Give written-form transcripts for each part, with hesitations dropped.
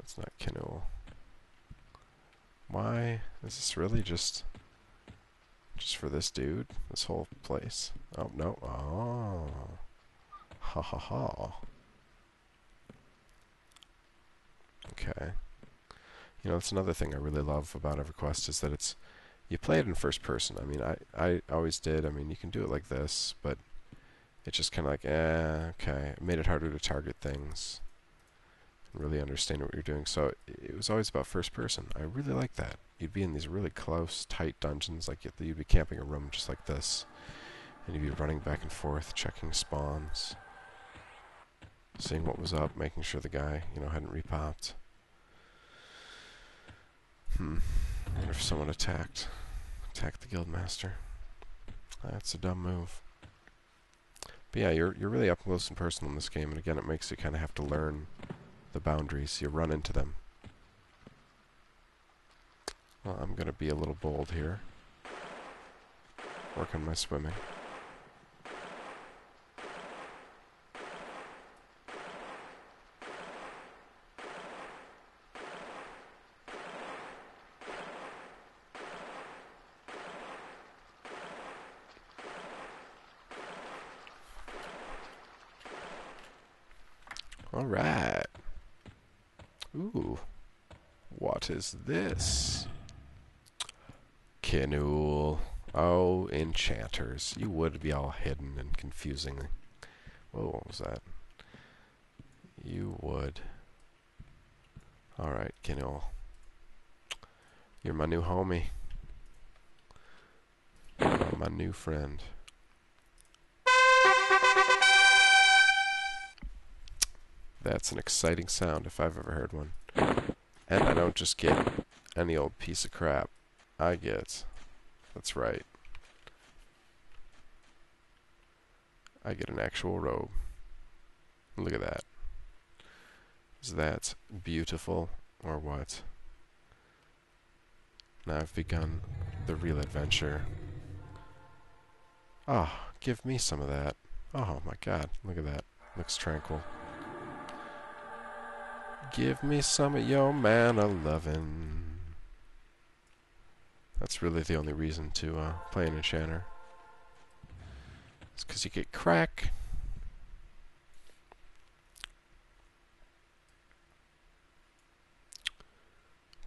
It's not canoe. Why is this really just for this dude? This whole place? Oh no! Oh, ha ha ha. Okay. You know, that's another thing I really love about EverQuest is that you play it in first person. I mean, I always did. I mean, you can do it like this, but it's just kind of like, okay. It made it harder to target things and really understand what you're doing. So it was always about first person. I really like that. You'd be in these really close, tight dungeons, like you'd be camping a room just like this, and you'd be running back and forth, checking spawns, seeing what was up, making sure the guy, hadn't repopped. I wonder if someone attacked the guildmaster. That's a dumb move. But yeah, you're really up close and personal in this game, and again, it makes you kind of have to learn the boundaries. You run into them. Well, I'm going to be a little bold here. Work on my swimming. Alright. Ooh. What is this? Canoe. Oh, enchanters. You would be all hidden and confusing. Whoa, what was that? You would. Alright, Canoe. You're my new homie. You're my new friend. That's an exciting sound if I've ever heard one. And I don't just get any old piece of crap. That's right. I get an actual robe. Look at that. Is that beautiful or what? Now I've begun the real adventure. Ah, give me some of that. Oh my god, look at that. Looks tranquil. Give me some of your man-a-lovin'. That's really the only reason to play an enchanter. It's because you get crack.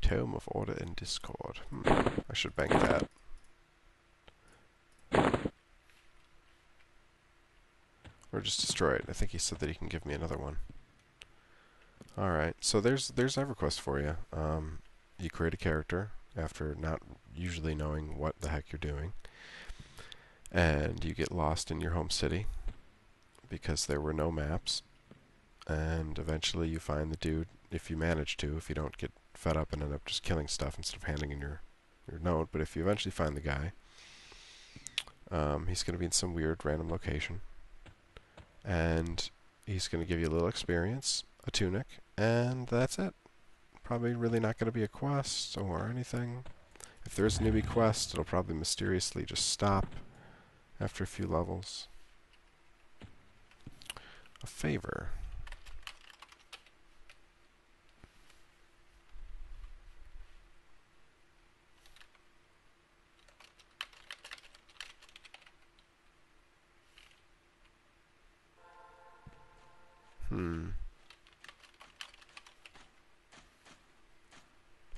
Tome of Order and Discord. I should bank that. Or just destroy it. I think he said that he can give me another one. Alright, so there's EverQuest for you. You create a character after not usually knowing what the heck you're doing. And you get lost in your home city because there were no maps. And eventually you find the dude, if you manage to, if you don't get fed up and end up just killing stuff instead of handing in your note. But if you eventually find the guy, he's going to be in some weird random location. And he's going to give you a little experience, a tunic, and that's it. Probably really not going to be a quest or anything. If there's a newbie quest, it'll probably mysteriously just stop after a few levels. A favor.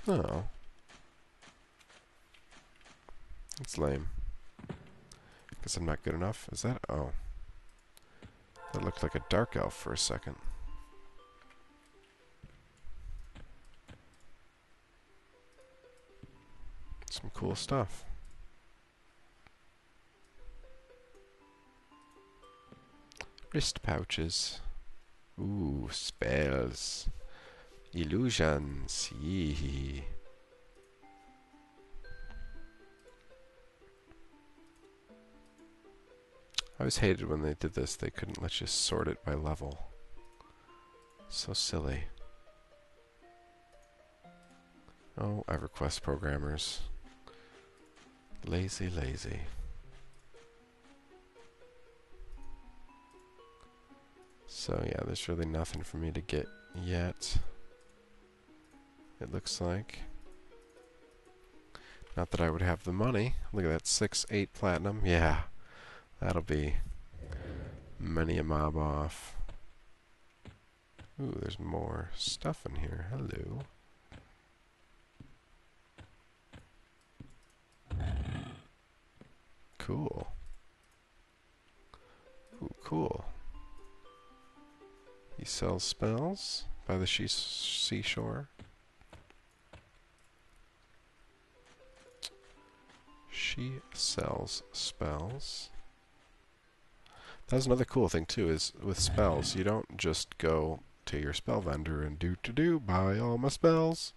Oh. That's lame. Guess I'm not good enough. Is that? Oh. That looked like a dark elf for a second. Some cool stuff. Wrist pouches. Ooh, spells. Illusions. Yee. I always hated when they did this. They couldn't let you sort it by level. So silly. Oh, EverQuest programmers. Lazy, lazy. So yeah, there's really nothing for me to get yet. it looks like. Not that I would have the money. Look at that, 6-8 platinum. Yeah, that'll be many a mob off. Ooh, there's more stuff in here. Hello. Cool. Ooh, cool. He sells spells by the seashore. She sells spells. That's another cool thing too, is with spells, you don't just go to your spell vendor and buy all my spells.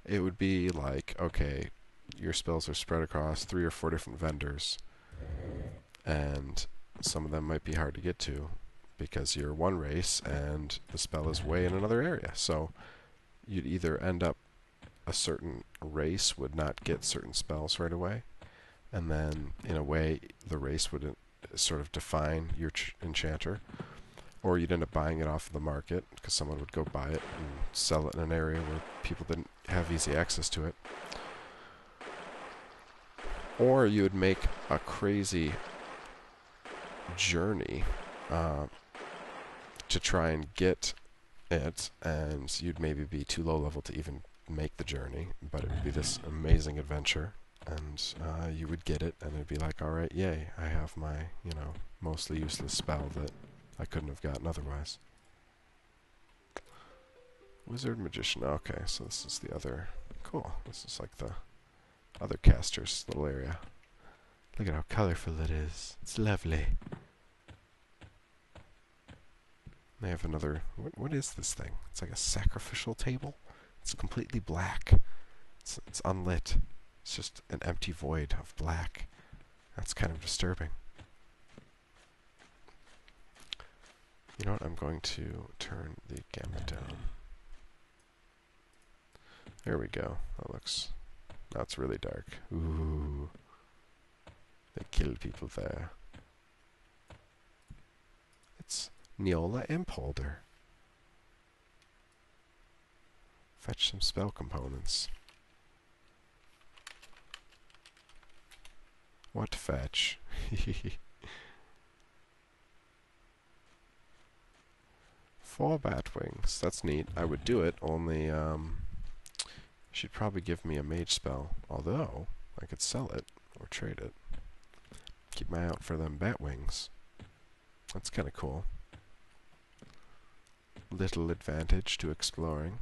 It would be like, okay, your spells are spread across 3 or 4 different vendors, and some of them might be hard to get to because you're one race and the spell is way in another area. So you'd either end up, a certain race would not get certain spells right away, and then in a way the race would sort of define your enchanter, or you'd end up buying it off the market because someone would go buy it and sell it in an area where people didn't have easy access to it. Or you would make a crazy journey to try and get it, and you'd maybe be too low level to even make the journey, but it would be this amazing adventure, and you would get it, and it'd be like, alright, yay, I have my, mostly useless spell that I couldn't have gotten otherwise. Wizard Magician, okay, so this is the other, cool, this is like the other caster's little area. Look at how colorful it is, it's lovely. They have another, what is this thing? It's like a sacrificial table. It's completely black. It's unlit. It's just an empty void of black. That's kind of disturbing. You know what? I'm going to turn the gamma down. There we go. That looks... That's really dark. Ooh. They killed people there. It's Neola Imp Holder. Fetch some spell components. What fetch? 4 bat wings. That's neat. I would do it, only she'd probably give me a mage spell. Although, I could sell it or trade it. Keep my eye out for them bat wings. That's kind of cool. Little advantage to exploring.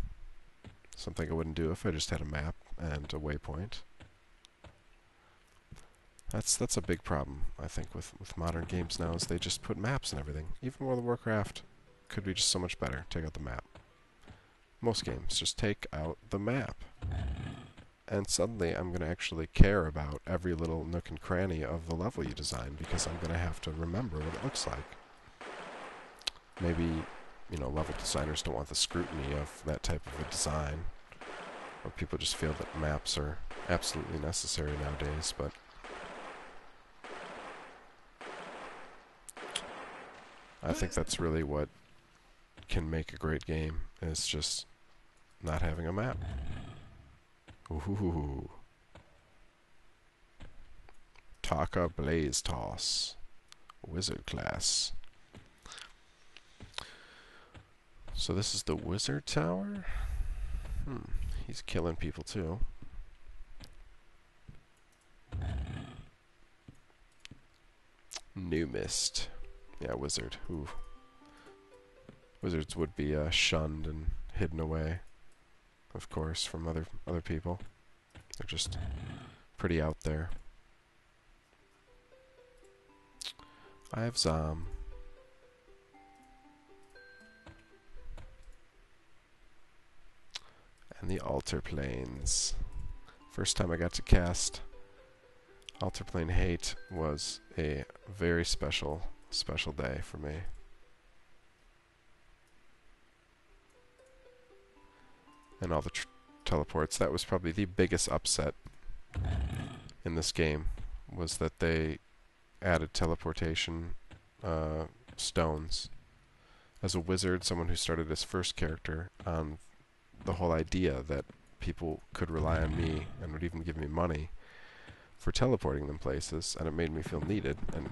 Something I wouldn't do if I just had a map and a waypoint. That's a big problem, I think, with modern games now, is they just put maps and everything. Even World of Warcraft could be just so much better. Take out the map. Most games just take out the map. And suddenly I'm going to actually care about every little nook and cranny of the level you design, because I'm going to have to remember what it looks like. Maybe, level designers don't want the scrutiny of that type of a design, or people just feel that maps are absolutely necessary nowadays, but I think that's really what can make a great game, is just not having a map. Ooh. Taka Blaze Toss. Wizard class. So this is the Wizard Tower? He's killing people too. New Mist. Yeah, Wizard. Ooh. Wizards would be shunned and hidden away, of course, from other people. They're just pretty out there. I have Zom. And the Altar Planes. First time I got to cast Altar Plane Hate was a very special day for me. And all the teleports. That was probably the biggest upset in this game, was that they added teleportation stones. As a wizard, someone who started his first character on the whole idea that people could rely on me and would even give me money for teleporting them places, and it made me feel needed. And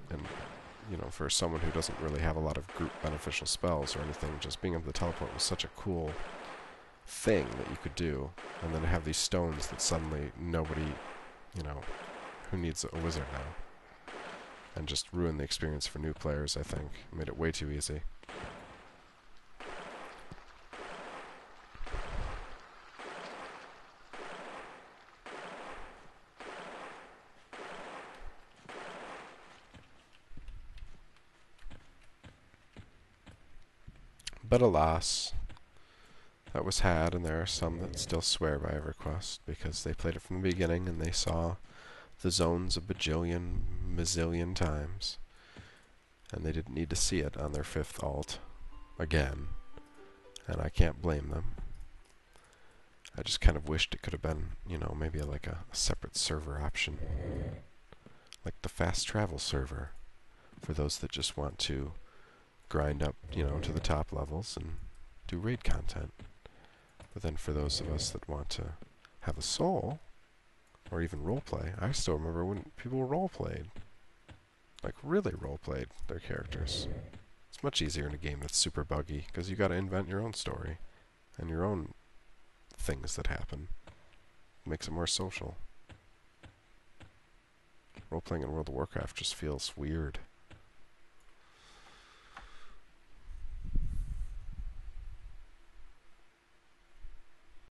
you know, for someone who doesn't really have a lot of group beneficial spells or anything, just being able to teleport was such a cool thing that you could do. And then to have these stones that suddenly nobody, you know, who needs a wizard now, and just ruin the experience for new players, I think. Made it way too easy. But alas, that was had, and there are some that still swear by EverQuest because they played it from the beginning and they saw the zones a bajillion, mazillion times, and they didn't need to see it on their 5th alt again, and I can't blame them. I just kind of wished it could have been, you know, maybe like a separate server option, like the fast travel server, for those that just want to grind up, you know, to the top levels and do raid content. But then for those of us that want to have a soul, or even roleplay, I still remember when people roleplayed. Like, really roleplayed their characters. It's much easier in a game that's super buggy, because you gotta invent your own story, and your own things that happen. It makes it more social. Roleplaying in World of Warcraft just feels weird.